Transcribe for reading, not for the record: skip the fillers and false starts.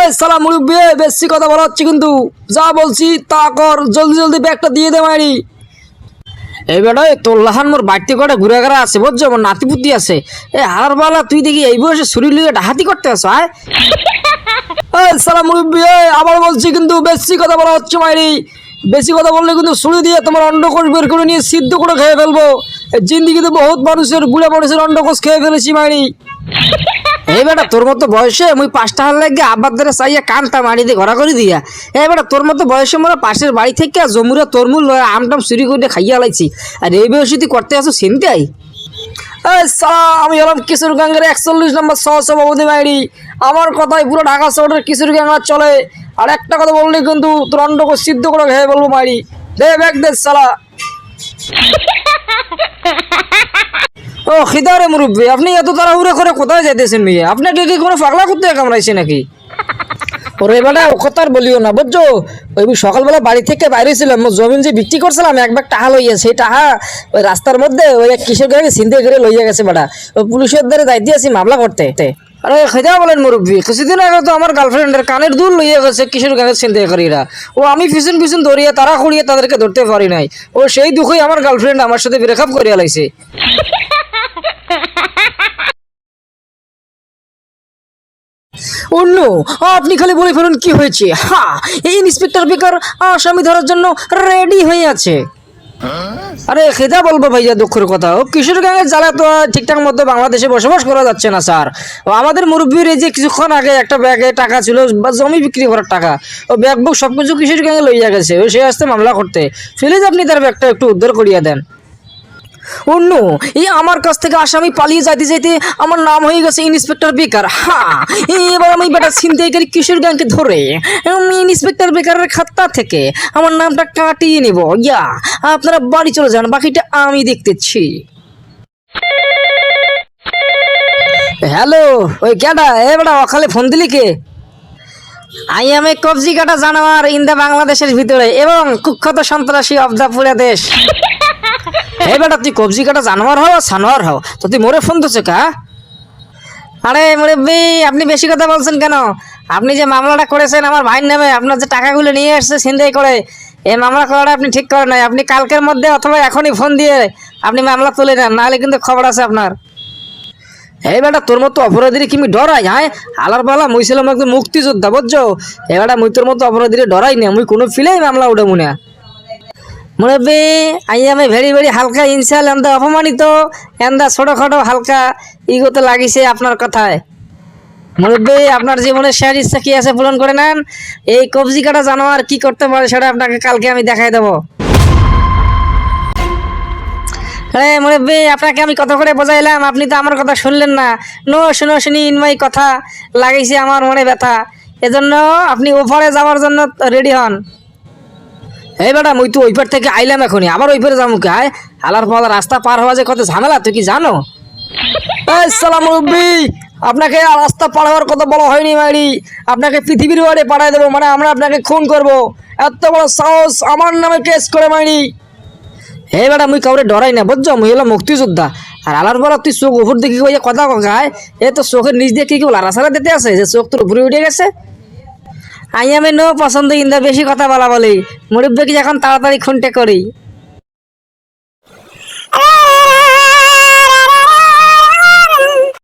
এই সালা মুরব্বি, বেশি কথা বলা হচ্ছে কিন্তু। যা বলছি তা কর, জলদি জলদি ব্যাগটা দিয়ে দে মাইরি। এই বেটা তোর লাহান মোর বাড়িতে করে ঘুরে ঘেরা আছে বুঝছো, আমার নাতিপুতি আছে। হারার বালা তুই দেখি এই বয়সে শরীর লিয়ে ডাহাতি করতে আসো। এই সালা মুরব্বি, আবার বলছি কিন্তু বেশি কথা বলা হচ্ছে মাইরি। বেশি কথা বললে কিন্তু ছুরি দিয়ে তোমার অন্ডকোষ বের করে নিয়ে সিদ্ধ করে খেয়ে ফেলবো। জিন্দিগিতে বহুত মানুষের বুড়া মানুষের অন্ডকোষ খেয়ে ফেলেছি মাইরি। এই বেটা তোর মতো বয়সে মুই 5 টাকার লাগে আব্বার ধরে চাইয়া কানটা মারি দিয়ে ঘোরা করে দিয়া। এই বেটা তোর মতো বয়সে মোরা পাশের বাড়ি থেকে জমুরা তরমুজ লয় আমটাম চুরি করে খাইয়া লাইছি, আর এই বয়সে তুই করতে আসো চিন্তাই। আমি হলাম কিশোরগঞ্জের 41 নম্বর সহসভাপতি মাইরি। আমার কথাই পুরো ঢাকা শহরের কিশোরগঞ্জ চলে। আর একটা কথা বললি কিন্তু তোর অন্ডকোষ সিদ্ধ করে খেয়ে বলবো মাইরি। দে ব্যাগ দে সালা। ও খিদারে মুরব্বী, আপনি এত তাড়াহুড়া করে কোথায় যাইতেছেন মেয়ে? আপনাকে কি কোনো পাগলা করতে কামড়াইছে নাকি? ওরে বেটা ও কথা আর বলিও না বুঝছো। ওই সকালবেলা বাড়ি থেকে বাইরে ছিলাম, জমিন যে বিক্রি করছিলাম এক ব্যাগ টাকা লইয়া, সেই টাকা ওই রাস্তার মধ্যে ওই এক কিশোর গাড়ি ছিনতাই করে লইয়া গেছে বেটা। ওই পুলিশের দ্বারা যাইতে আছি মামলা করতে। আরে খেদা বলেন মুরব্বী, কিছুদিন আগে তো আমার গার্লফ্রেন্ডের কানের দুল লইয়া গেছে কিশোর গাঁয়ের ছিনতাইকারীরা। ও আমি পিছন পিছন ধরিয়ে তারা খুঁড়িয়ে তাদেরকে ধরতে পারি নাই। ও সেই দুঃখই আমার গার্লফ্রেন্ড আমার সাথে ব্রেকআপ করিয়া লাইছে। অন্য আপনি খালি বলে ফেলুন কি হয়েছে। হ্যাঁ, এই ইন্সপেক্টর বেকার আসামি ধরার জন্য রেডি হয়ে আছে। আরে খেদা বলবো ভাইয়া দুঃখের কথা, ও কিশোরগঞ্জের জ্বালা তো ঠিকঠাক মতো বাংলাদেশে বসবাস করা যাচ্ছে না স্যার। ও আমাদের মুরব্বীর এই যে কিছুক্ষণ আগে একটা ব্যাগে টাকা ছিল বা জমি বিক্রি করার টাকা, ও ব্যাগ বুক সব কিছু কিশোরগঞ্জে লইয়া গেছে। ও সে আসতে মামলা করতে। প্লিজ আপনি তার ব্যাগটা একটু উদ্ধার করিয়া দেন। অন্য এই আমার কাছ থেকে আসামি পালিয়ে যাইতে যাইতে আমার নাম হয়ে গেছে ইন্সপেক্টর বেকার। হ্যাঁ, এবার আমি বেটা ছিনতাইকারী কিশোরগঞ্জকে ধরে আমি ইন্সপেক্টর বেকারের খাতা থেকে আমার নামটা কাটিয়ে নেব। ইয়া আপনারা বাড়ি চলে যান, বাকিটা আমি দেখতেছি। হ্যালো, ওই কেডা? এ বেটা অকালে ফোন দিলি কে? আই এম এ কবজি কাটা জানোয়ার ইন দ্য বাংলাদেশের ভিতরে এবং কুখ্যাত সন্ত্রাসী অফ দ্য পুরা দেশ। এই বেটা তুই কবজি কাটা জানোয়ার হও সানোয়ার হও, তো তুই মোরে ফোন দিচ্ছ কা? আরে মুরব্বি, আপনি বেশি কথা বলছেন কেন? আপনি যে মামলাটা করেছেন আমার ভাইয়ের নামে, আপনার যে টাকাগুলো নিয়ে আসছে ছিনতাই করে, এই মামলা করাটা আপনি ঠিক করেন নাই। আপনি কালকের মধ্যে অথবা এখনই ফোন দিয়ে আপনি মামলা তুলে নেন, নাহলে কিন্তু খবর আছে আপনার। এই বেটা তোর মতো অপরাধীরে কি আমি ডরাই? হ্যাঁ, আলার পালা মুই ছিলাম একদম মুক্তিযোদ্ধা বুঝছো। এই বেটা মুই তোর মতো অপরাধীরে ডরাই না, মুই কোনো ফিলেই মামলা উঠে মুনা। মুরব্বী, I M a very very হালকা ইনসাল এন্দা অপমানিত এন্দা ছোটখাটো হালকা ইগোতে লাগিছে আপনার কথায়। মুরব্বী, আপনার জীবনের শেষ ইচ্ছা কি আছে পূরণ করে নেন। এই কবজি কাটা জানোয়ার কি করতে পারে সেটা আপনাকে কালকে আমি দেখাই দেবো। আরে মুরব্বী, আপনাকে আমি কত করে বোঝাইলাম, আপনি তো আমার কথা শুনলেন না। নো শুনো শুনি ইনমাই কথা লাগাইছে আমার মনে ব্যথা। এজন্য আপনি ওপারে যাওয়ার জন্য রেডি হন। এই বেটা মুই তো ওই পার থেকে আইলাম, এখনই আবার ওই পারে যাবো কে? হালার পালা রাস্তা পার হওয়া যে কত ঝামেলা তুই কি জানো? এই সালাম মুরব্বি, আপনাকে রাস্তা পার হওয়ার কথা বলা হয়নি মাইরি। আপনাকে পৃথিবীর ওয়ার্ডে পাঠাই দেবো, মানে আমরা আপনাকে খুন করবো। এত বড় সাহস আমার নামে কেস করে মাইরি। হে বেটা মুই কাউরে ডরাই না বুঝছো, মুই হলাম মুক্তিযোদ্ধা। আর আলার বলা তুই চোখ উপর দেখি কথা কখায়, এ তো চোখের নিচ দিয়ে কি কেউ লাড়াছাড়া দিতে আছে যে চোখ তোর উপরে উঠে গেছে। আই আমি নো পছন্দ ইন্দা বেশি কথা বলা বলি। মুরব্বী কি এখন তাড়াতাড়ি খুনটে করি।